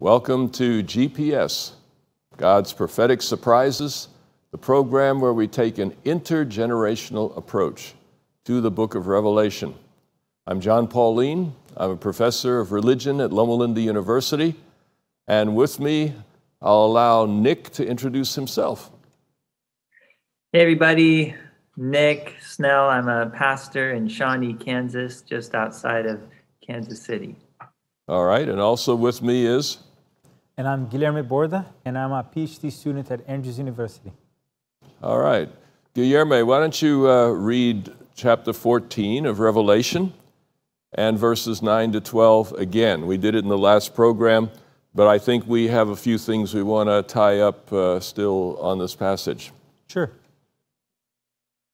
Welcome to GPS, God's Prophetic Surprises, the program where we take an intergenerational approach to the book of Revelation. I'm John Pauline. I'm a professor of religion at Loma Linda University, and with me, I'll allow Nick to introduce himself. Hey everybody, Nick Snell. I'm a pastor in Shawnee, Kansas, just outside of Kansas City. All right, and also with me is? And I'm Guilherme Borda, and I'm a PhD student at Andrews University. All right. Guilherme, why don't you read chapter 14 of Revelation and verses 9 to 12 again. We did it in the last program, but I think we have a few things we want to tie up still on this passage. Sure.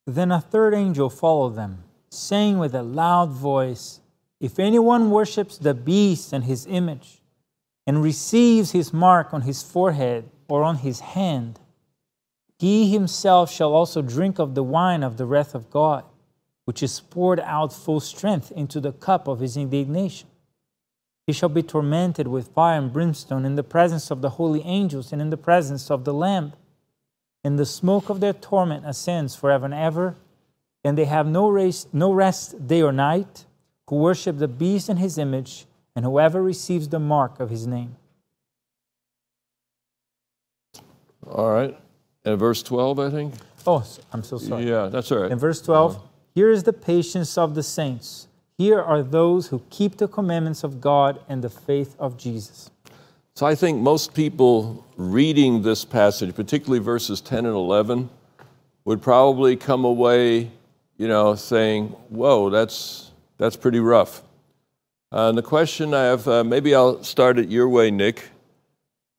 Then a third angel followed them, saying with a loud voice, "If anyone worships the beast and his image, and receives his mark on his forehead or on his hand, he himself shall also drink of the wine of the wrath of God, which is poured out full strength into the cup of his indignation. He shall be tormented with fire and brimstone in the presence of the holy angels and in the presence of the Lamb. And the smoke of their torment ascends forever and ever, and they have no rest day or night, who worship the beast and his image, and whoever receives the mark of his name." All right. And verse 12, I think? Oh, I'm so sorry. Yeah, that's all right. In verse 12, "Here is the patience of the saints. Here are those who keep the commandments of God and the faith of Jesus." So I think most people reading this passage, particularly verses 10 and 11, would probably come away, saying, whoa, that's pretty rough. And the question I have, maybe I'll start it your way, Nick.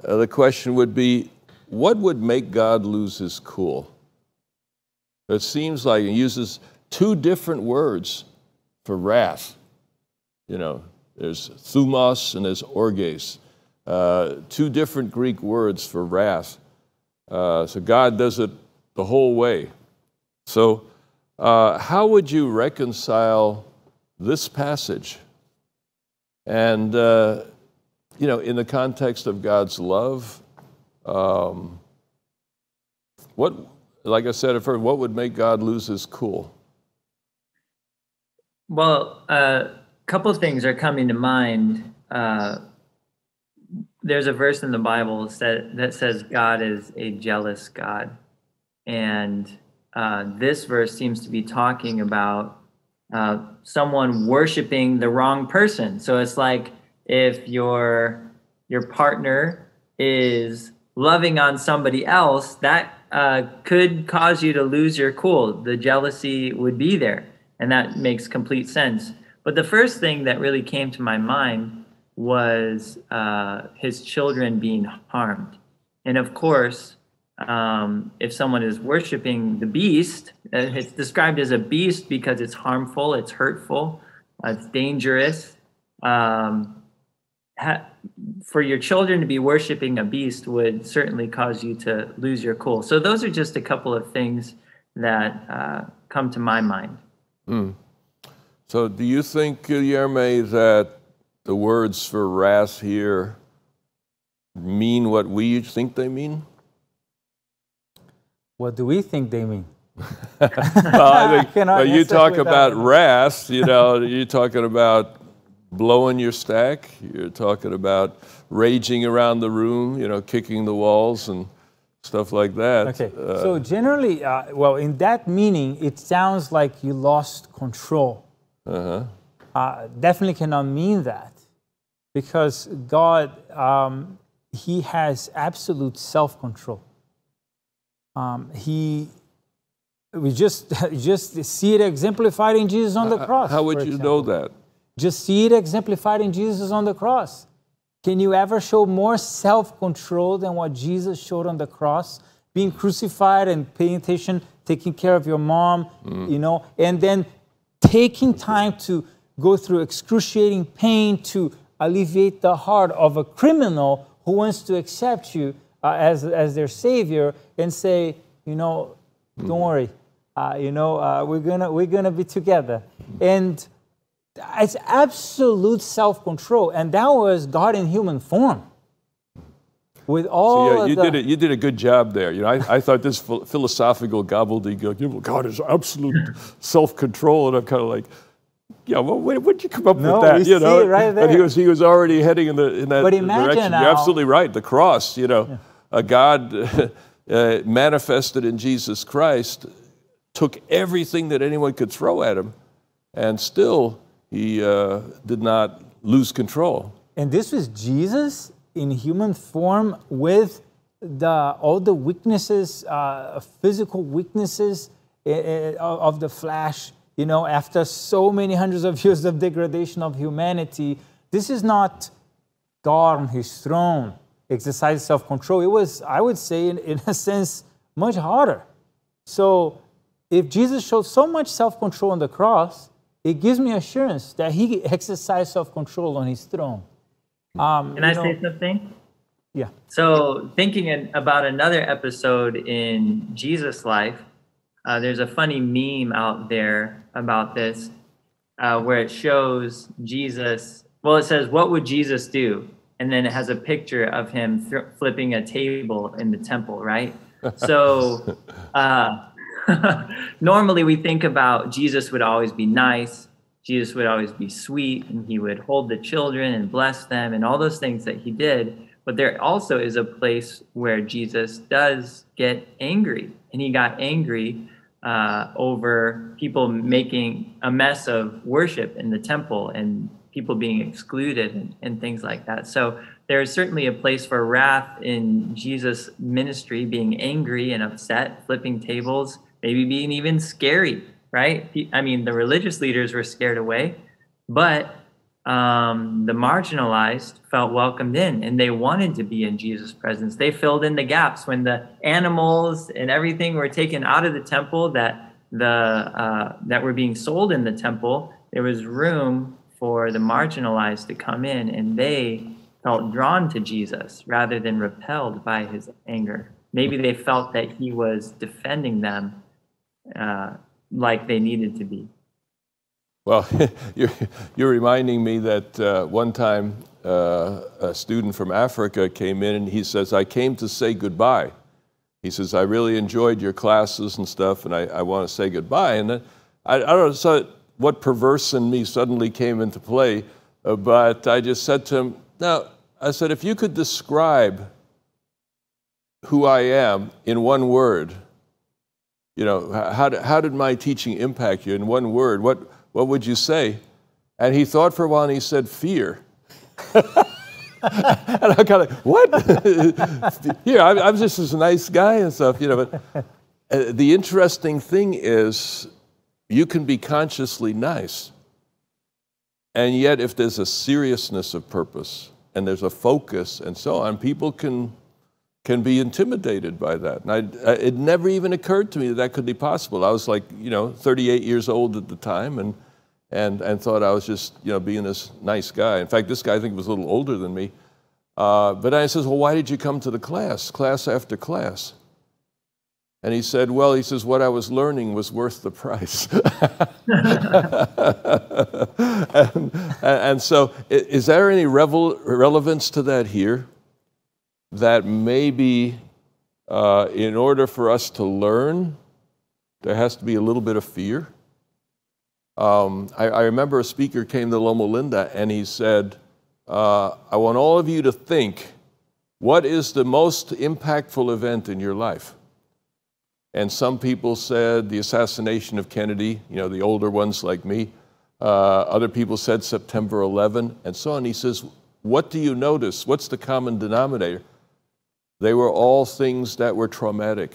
The question would be, what would make God lose his cool? It seems like he uses two different words for wrath. There's thumos and there's orges. Two different Greek words for wrath. So God does it the whole way. So how would you reconcile this passage and, in the context of God's love? Like I said at first, what would make God lose his cool? Well, a couple of things are coming to mind. There's a verse in the Bible that says God is a jealous God. And this verse seems to be talking about someone worshiping the wrong person. So it's like if your partner is loving on somebody else, that could cause you to lose your cool. The jealousy would be there, and that makes complete sense. But the first thing that really came to my mind was his children being harmed. And of course, if someone is worshiping the beast, it's described as a beast because it's harmful, it's hurtful, it's dangerous. For your children to be worshiping a beast would certainly cause you to lose your cool. So those are just a couple of things that come to my mind. So do you think, Guilherme, that the words for wrath here mean what we think they mean? What do we think they mean? Well, I think when you talk about wrath, you're talking about blowing your stack. You're talking about raging around the room, kicking the walls and stuff like that. Okay, so generally, in that meaning, it sounds like you lost control. Definitely cannot mean that, because God, he has absolute self-control. We just see it exemplified in Jesus on the cross. How would you know that? Just see it exemplified in Jesus on the cross. Can you ever show more self-control than what Jesus showed on the cross? Being crucified and paying attention, taking care of your mom, and then taking time to go through excruciating pain to alleviate the heart of a criminal who wants to accept you as their savior and say, don't worry, we're gonna be together. And it's absolute self-control, and that was God in human form. with all you did a good job there. You know, I thought this philosophical gobbledygook, you know, God is absolute self-control, and I'm kind of like, yeah, well, where'd you come up with that? You know, right there. But he was already heading in that direction. Now, you're absolutely right. The cross, you know, a God manifested in Jesus Christ took everything that anyone could throw at him, and still he did not lose control. And this was Jesus in human form with all the weaknesses, physical weaknesses of the flesh. You know, after so many hundreds of years of degradation of humanity, this is not God on his throne exercising self-control. It was, I would say, in a sense, much harder. So if Jesus showed so much self-control on the cross, it gives me assurance that he exercised self-control on his throne. Can I say something? Yeah. So thinking about another episode in Jesus' life, there's a funny meme out there about this where it shows Jesus. Well, it says, "What would Jesus do?" And then it has a picture of him flipping a table in the temple, right? So normally we think about Jesus would always be nice. Jesus would always be sweet, and he would hold the children and bless them and all those things that he did. But there also is a place where Jesus does get angry, and he got angry over people making a mess of worship in the temple and people being excluded and things like that. So there is certainly a place for wrath in Jesus' ministry, being angry and upset, flipping tables, maybe being even scary, right? I mean, the religious leaders were scared away, but the marginalized felt welcomed in, and they wanted to be in Jesus' presence. They filled in the gaps when the animals and everything were taken out of the temple that were being sold in the temple. There was room for the marginalized to come in, and they felt drawn to Jesus rather than repelled by his anger. Maybe they felt that he was defending them like they needed to be. Well, you're reminding me that one time a student from Africa came in and he says, "I came to say goodbye." He says, "I really enjoyed your classes and stuff, and I want to say goodbye." And then, I don't know so what perverse in me suddenly came into play, but I just said to him, "Now," I said, "if you could describe who I am in one word, you know, how did my teaching impact you in one word? What would you say?" And he thought for a while and he said, "Fear." And I kind of, what? Here, I'm just this nice guy and stuff, you know. But the interesting thing is, you can be consciously nice. And yet, if there's a seriousness of purpose and there's a focus and so on, people can be intimidated by that. And it never even occurred to me that could be possible. I was like, 38 years old at the time, and thought I was just, being this nice guy. In fact, this guy I think was a little older than me. But I says, "Well, why did you come to the class after class?" And he said, "Well," he says, "what I was learning was worth the price." and so, is there any relevance to that here? That maybe in order for us to learn, there has to be a little bit of fear. I remember a speaker came to Loma Linda and he said, "I want all of you to think, what is the most impactful event in your life?" And some people said the assassination of Kennedy, the older ones like me. Other people said September 11, and so on. He says, "What do you notice? What's the common denominator?" They were all things that were traumatic.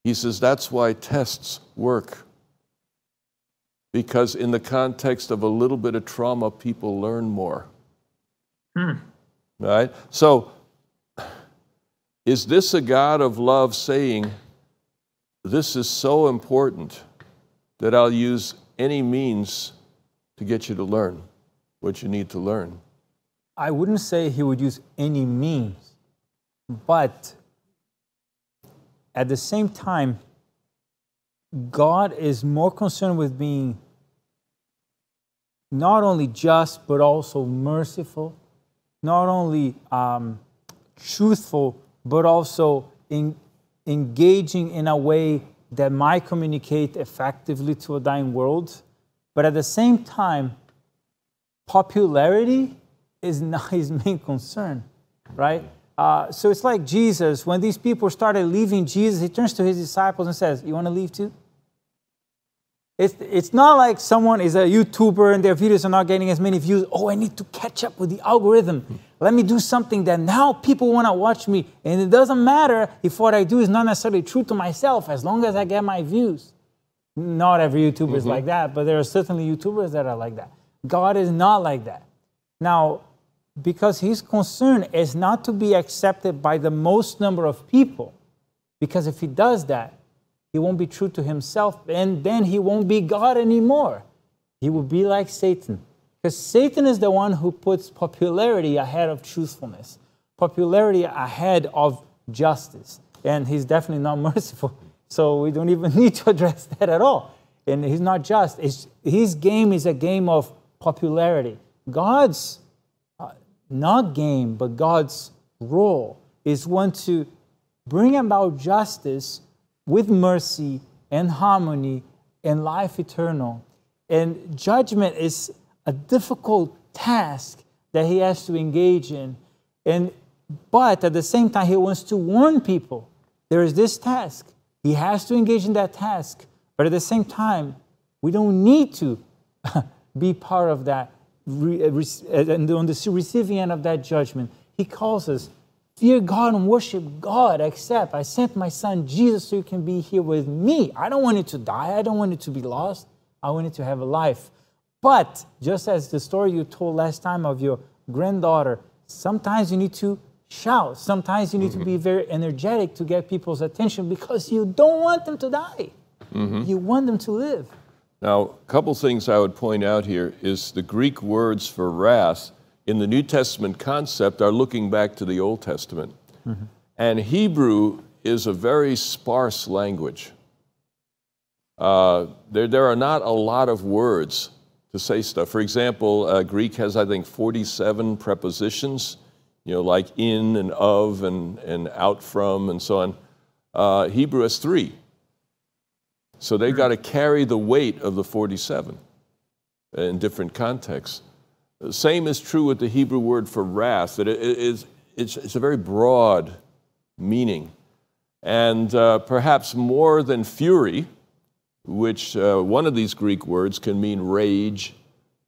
He says, "That's why tests work. Because in the context of a little bit of trauma, people learn more." Right? So, is this a God of love saying, "This is so important that I'll use any means to get you to learn what you need to learn"? I wouldn't say he would use any means. But at the same time, God is more concerned with being not only just, but also merciful, not only truthful, but also engaging in a way that might communicate effectively to a dying world. But at the same time, popularity is not his main concern, right? So it's like Jesus, when these people started leaving Jesus, he turns to his disciples and says, you want to leave too? It's not like someone is a YouTuber and their videos are not getting as many views. Oh, I need to catch up with the algorithm. Let me do something that now people want to watch me. And it doesn't matter if what I do is not necessarily true to myself, as long as I get my views. Not every YouTuber is like that, but there are certainly YouTubers that are like that. God is not like that. Now, because his concern is not to be accepted by the most number of people, because if he does that, he won't be true to himself, and then he won't be God anymore. He will be like Satan. Because Satan is the one who puts popularity ahead of truthfulness, popularity ahead of justice. And he's definitely not merciful. So we don't even need to address that at all. And he's not just. His game is a game of popularity. God's, not game, but God's role is one to bring about justice with mercy and harmony and life eternal. And judgment is a difficult task that he has to engage in. But at the same time, he wants to warn people. There is this task. He has to engage in that task. But at the same time, we don't need to be part of that, and on the receiving end of that judgment. He calls us, fear God and worship God, except I sent my son Jesus so you can be here with me. I don't want you to die. I don't want you to be lost. I want you to have a life. But just as the story you told last time of your granddaughter, sometimes you need to shout. Sometimes you need to be very energetic to get people's attention because you don't want them to die. You want them to live. Now, a couple things I would point out here is the Greek words for wrath in the New Testament concept are looking back to the Old Testament. And Hebrew is a very sparse language. There are not a lot of words to say stuff. For example, Greek has, I think, 47 prepositions, like in and of and out from and so on. Hebrew has 3. So they've got to carry the weight of the 47 in different contexts. The same is true with the Hebrew word for wrath, that it's a very broad meaning. And perhaps more than fury, which one of these Greek words can mean rage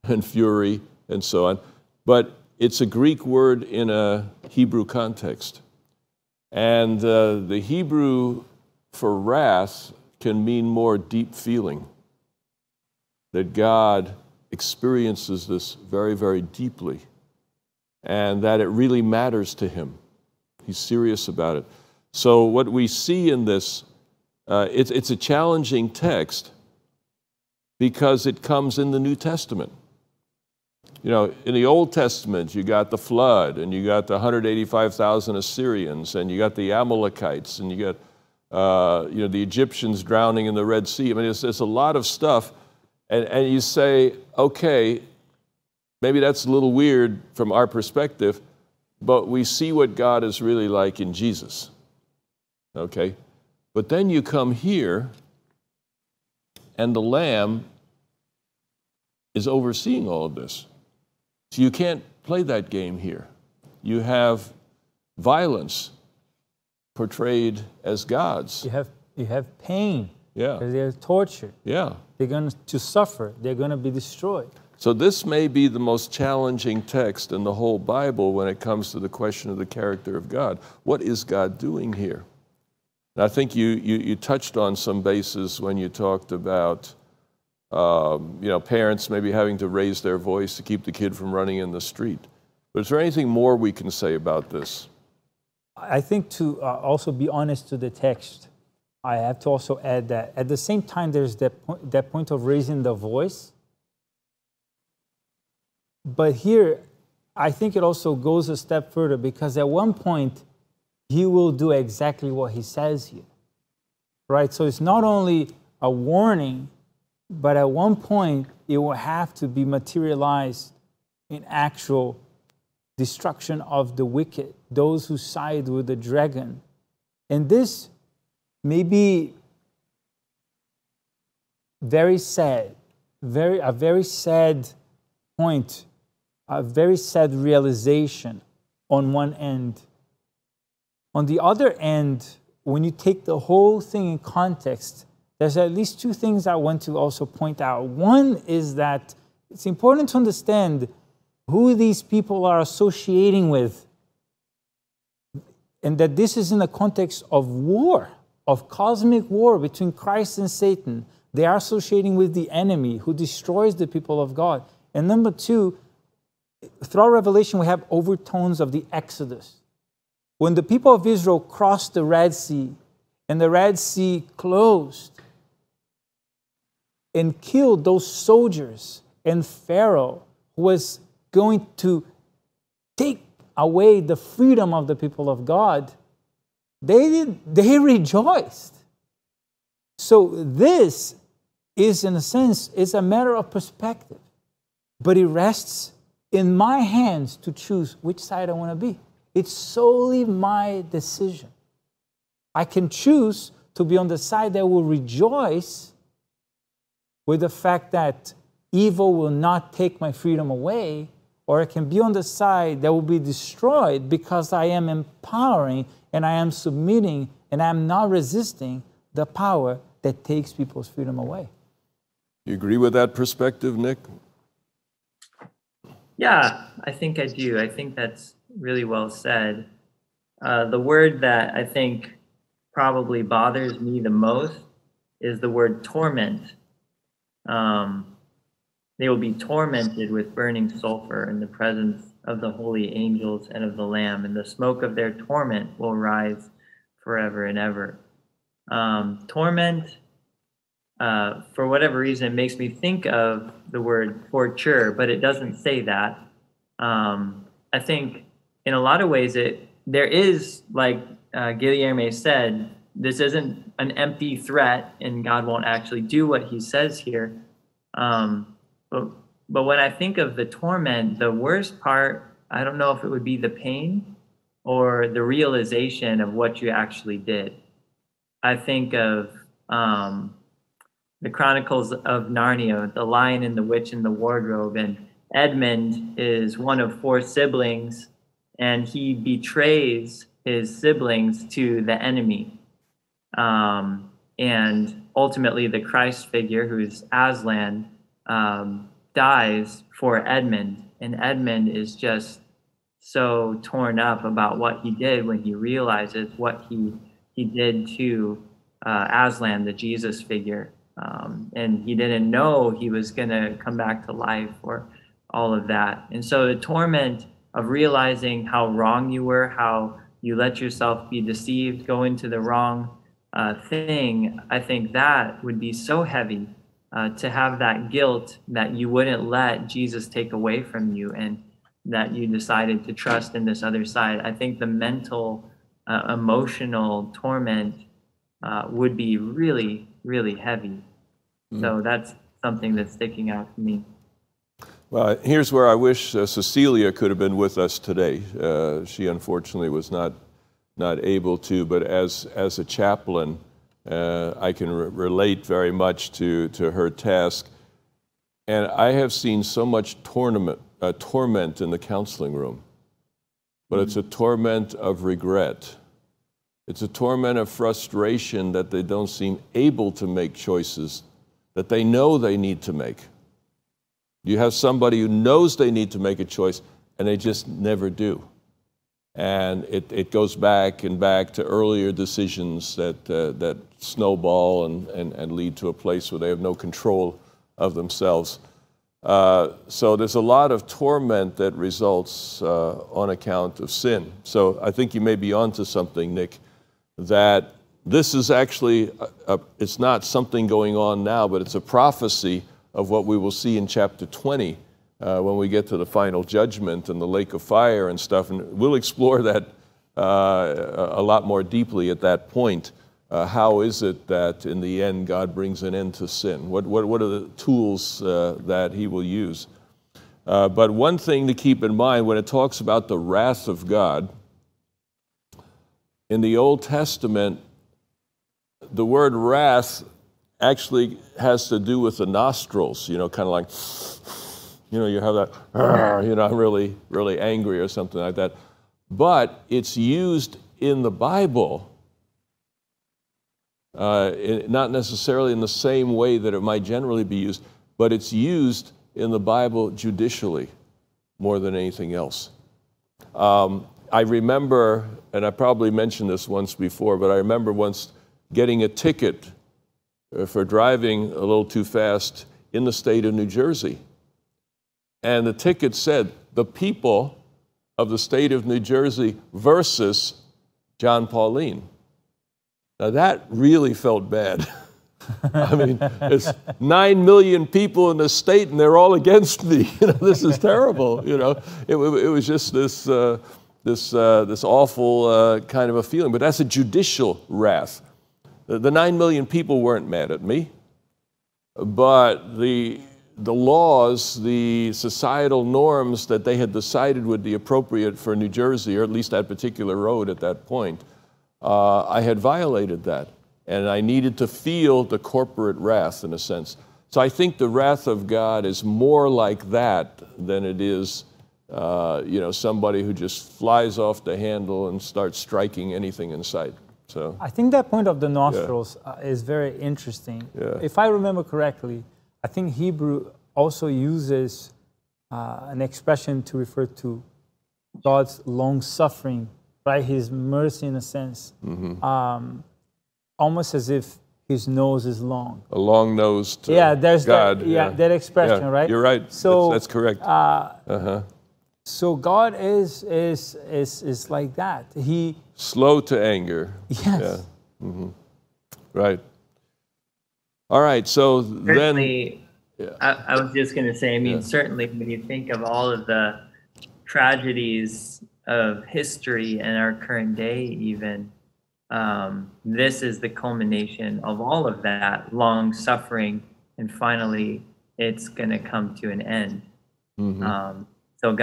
and fury and so on, but it's a Greek word in a Hebrew context. And the Hebrew for wrath can mean more deep feeling, that God experiences this very, very deeply, and that it really matters to him. He's serious about it. So what we see in this, it's a challenging text because it comes in the New Testament. In the Old Testament, you got the flood, and you got the 185,000 Assyrians, and you got the Amalekites, and you got the Egyptians drowning in the Red Sea. I mean, it's a lot of stuff. And you say, okay, maybe that's a little weird from our perspective, but we see what God is really like in Jesus. Okay? But then you come here, and the Lamb is overseeing all of this. So you can't play that game here. You have violence portrayed as gods. You have pain. Yeah. They're tortured. Yeah. They're going to suffer. They're going to be destroyed. So this may be the most challenging text in the whole Bible when it comes to the question of the character of God. What is God doing here? And I think you touched on some bases when you talked about parents maybe having to raise their voice to keep the kid from running in the street. But is there anything more we can say about this? I think to also be honest to the text, I have to also add that at the same time there's that point of raising the voice. But here, I think it also goes a step further, because at one point, he will do exactly what he says here, right? So it's not only a warning, but at one point, it will have to be materialized in actual destruction of the wicked, those who side with the dragon. And this may be very sad, a very sad point, a very sad realization on one end. On the other end, when you take the whole thing in context, there's at least two things I want to also point out. One is that it's important to understand who these people are associating with, and that this is in the context of war, of cosmic war between Christ and Satan. They are associating with the enemy who destroys the people of God. And number two, throughout Revelation, we have overtones of the Exodus. When the people of Israel crossed the Red Sea, and the Red Sea closed and killed those soldiers, and Pharaoh was going to take away the freedom of the people of God, they rejoiced. So this is, in a sense, is a matter of perspective, but it rests in my hands to choose which side I want to be. It's solely my decision. I can choose to be on the side that will rejoice with the fact that evil will not take my freedom away, or I can be on the side that will be destroyed because I am empowering and I am submitting and I am not resisting the power that takes people's freedom away. You agree with that perspective, Nick? Yeah, I think I do. I think that's really well said. The word that I think probably bothers me the most is the word torment. They will be tormented with burning sulfur in the presence of the holy angels and of the Lamb, and the smoke of their torment will rise forever and ever. Torment, for whatever reason, makes me think of the word torture, but it doesn't say that. I think in a lot of ways there is, like Guilherme said, this isn't an empty threat and God won't actually do what he says here. But when I think of the torment, the worst part, I don't know if it would be the pain or the realization of what you actually did. I think of the Chronicles of Narnia, The Lion and the Witch and the Wardrobe, and Edmund is one of 4 siblings, and he betrays his siblings to the enemy. And ultimately the Christ figure, who's Aslan, dies for Edmund, and Edmund is just so torn up about what he did when he realizes what he did to Aslan, the Jesus figure, and he didn't know he was going to come back to life or all of that. And so the torment of realizing how wrong you were, how you let yourself be deceived, go into the wrong thing, I think that would be so heavy. To have that guilt that you wouldn't let Jesus take away from you, and that you decided to trust in this other side. I think the mental, emotional torment would be really, really heavy. So that's something that's sticking out to me. Well, here's where I wish Cecilia could have been with us today. She unfortunately was not able to, but as a chaplain, I can relate very much to her task. And I have seen so much torment in the counseling room, but it's a torment of regret. It's a torment of frustration that they don't seem able to make choices that they know they need to make. You have somebody who knows they need to make a choice, and they just never do. And it goes back and back to earlier decisions that snowball and lead to a place where they have no control of themselves. So there's a lot of torment that results on account of sin. So I think you may be onto something, Nick, that this is actually, it's not something going on now, but it's a prophecy of what we will see in chapter 20 when we get to the final judgment and the lake of fire and stuff. And we'll explore that a lot more deeply at that point. How is it that in the end God brings an end to sin? What are the tools that he will use? But one thing to keep in mind when it talks about the wrath of God, in the Old Testament, the word wrath actually has to do with the nostrils, kind of like, you have that, I'm really, really angry or something like that. But it's used in the Bible, not necessarily in the same way that it might generally be used, but it's used in the Bible judicially more than anything else. I remember, and I probably mentioned this once before, but I remember once getting a ticket for driving a little too fast in the state of New Jersey. And the ticket said, the people of the state of New Jersey versus John Pauline. Now that really felt bad. I mean, it's 9 million people in the state and they're all against me. This is terrible. It was just this awful kind of a feeling. But that's a judicial wrath. The 9 million people weren't mad at me, but the laws, the societal norms that they had decided would be appropriate for New Jersey, or at least that particular road at that point, I had violated that. And I needed to feel the corporate wrath in a sense. So I think the wrath of God is more like that than it is, somebody who just flies off the handle and starts striking anything in sight. So I think that point of the nostrils is very interesting. Yeah. If I remember correctly, I think Hebrew also uses an expression to refer to God's long suffering, right? His mercy in a sense. Mm-hmm. Almost as if his nose is long. A long-nosed there's God. That expression, right? You're right. So that's correct. So God is like that. He slow to anger. Yes. Yeah. Mm-hmm. Right. All right. So Certainly, then, I was just going to say. I mean, certainly, when you think of all of the tragedies of history and our current day, even. This is the culmination of all of that long suffering, and finally it's going to come to an end. Mm-hmm. So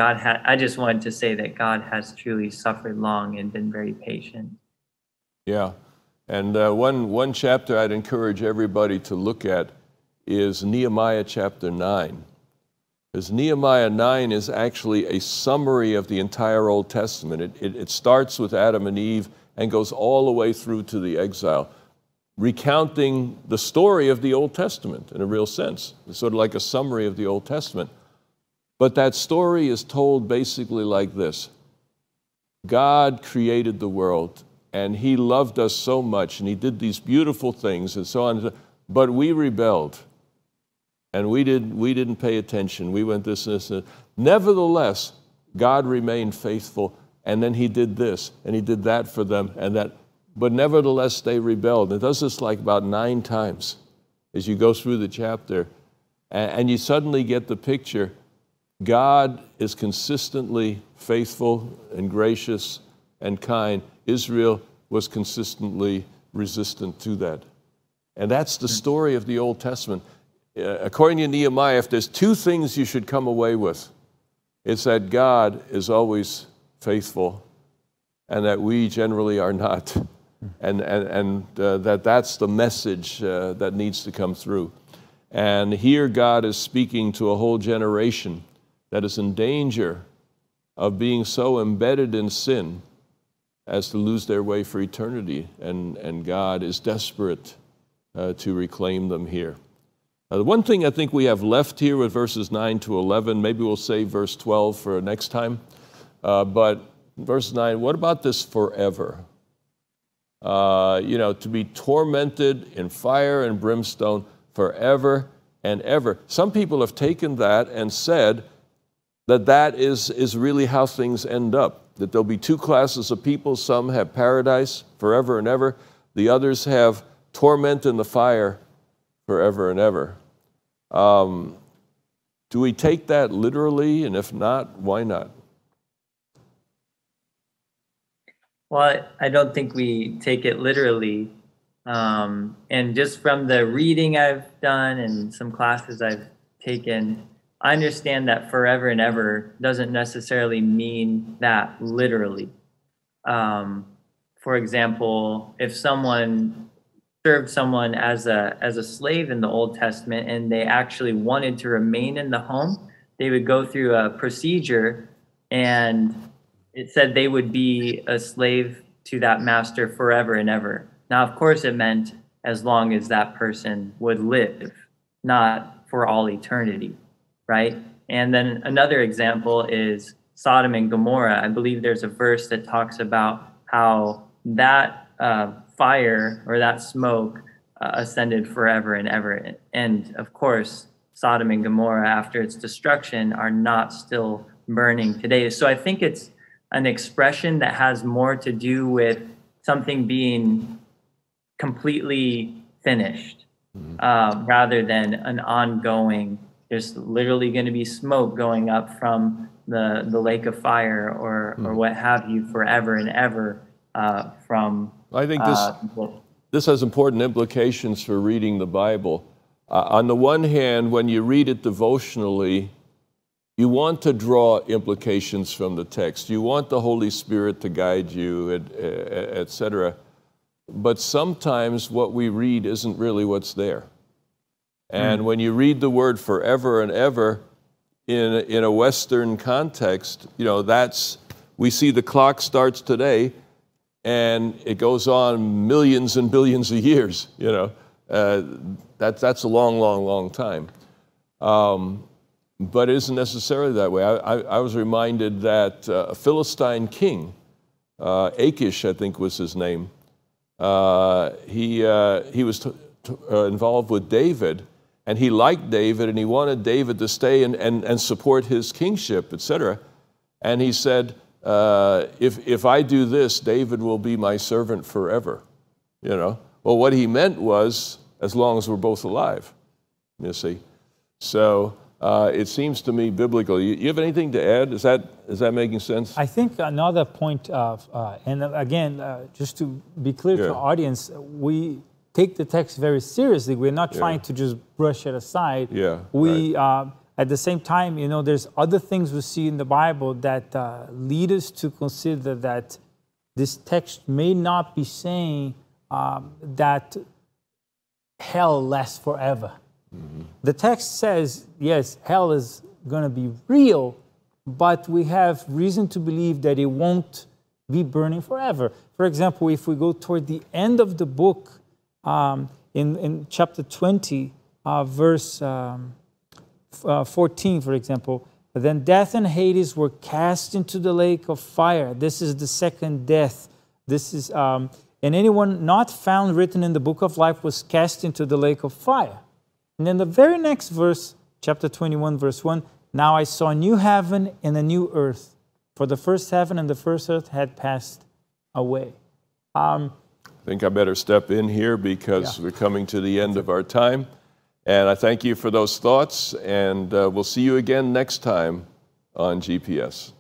I just wanted to say that God has truly suffered long and been very patient. Yeah. And one chapter I'd encourage everybody to look at is Nehemiah chapter 9. Because Nehemiah 9 is actually a summary of the entire Old Testament. It starts with Adam and Eve and goes all the way through to the exile, recounting the story of the Old Testament in a real sense. It's sort of like a summary of the Old Testament. But that story is told basically like this. God created the world, and he loved us so much, and he did these beautiful things and so on, but we rebelled, and we didn't pay attention. We went this and this and that. Nevertheless, God remained faithful. And then he did this, and he did that for them, and that. But nevertheless, they rebelled. It does this like about 9 times as you go through the chapter. And you suddenly get the picture. God is consistently faithful and gracious and kind. Israel was consistently resistant to that. And that's the story of the Old Testament. According to Nehemiah, if there's 2 things you should come away with, it's that God is always faithful, and that we generally are not, and that's the message that needs to come through. And here God is speaking to a whole generation that is in danger of being so embedded in sin as to lose their way for eternity, and God is desperate to reclaim them here. The one thing I think we have left here with verses 9 to 11, maybe we'll save verse 12 for next time. But verse 9, what about this forever? To be tormented in fire and brimstone forever and ever. Some people have taken that and said that is really how things end up, that there'll be 2 classes of people. Some have paradise forever and ever. The others have torment in the fire forever and ever. Do we take that literally? And if not, why not? Well, I don't think we take it literally. And just from the reading I've done and some classes I've taken, I understand that forever and ever doesn't necessarily mean that literally. For example, if someone served someone as a slave in the Old Testament and they actually wanted to remain in the home, they would go through a procedure, and it said they would be a slave to that master forever and ever. Now, of course, it meant as long as that person would live, not for all eternity, right? And then another example is Sodom and Gomorrah. I believe there's a verse that talks about how that fire or that smoke ascended forever and ever. And of course, Sodom and Gomorrah, after its destruction, are not still burning today. So I think it's an expression that has more to do with something being completely finished, rather than an ongoing, there's literally going to be smoke going up from the lake of fire or what have you forever and ever from... I think this has important implications for reading the Bible. On the one hand, when you read it devotionally, you want to draw implications from the text. You want the Holy Spirit to guide you, etc. But sometimes what we read isn't really what's there. And when you read the word forever and ever in a Western context, you know, we see the clock starts today and it goes on millions and billions of years, you know. That's a long, long, long time. But it isn't necessarily that way. I was reminded that a Philistine king, Achish, I think was his name, he was involved with David, and he liked David, and he wanted David to stay and support his kingship, etc. And he said, if I do this, David will be my servant forever, you know. Well, what he meant was, as long as we're both alive, you see. So it seems to me biblical. You have anything to add? Is that making sense? I think another point of, and again, just to be clear to our audience, we take the text very seriously. We're not trying to just brush it aside. At the same time, you know, there's other things we see in the Bible that lead us to consider that this text may not be saying that hell lasts forever. The text says, yes, hell is going to be real, but we have reason to believe that it won't be burning forever. For example, if we go toward the end of the book, in chapter 20, verse 14, for example, then death and Hades were cast into the lake of fire. This is the second death. This is, and anyone not found written in the book of life was cast into the lake of fire. And then the very next verse, chapter 21, verse 1, now I saw a new heaven and a new earth, for the first heaven and the first earth had passed away. I think I better step in here because we're coming to the end of our time. And I thank you for those thoughts, and we'll see you again next time on GPS.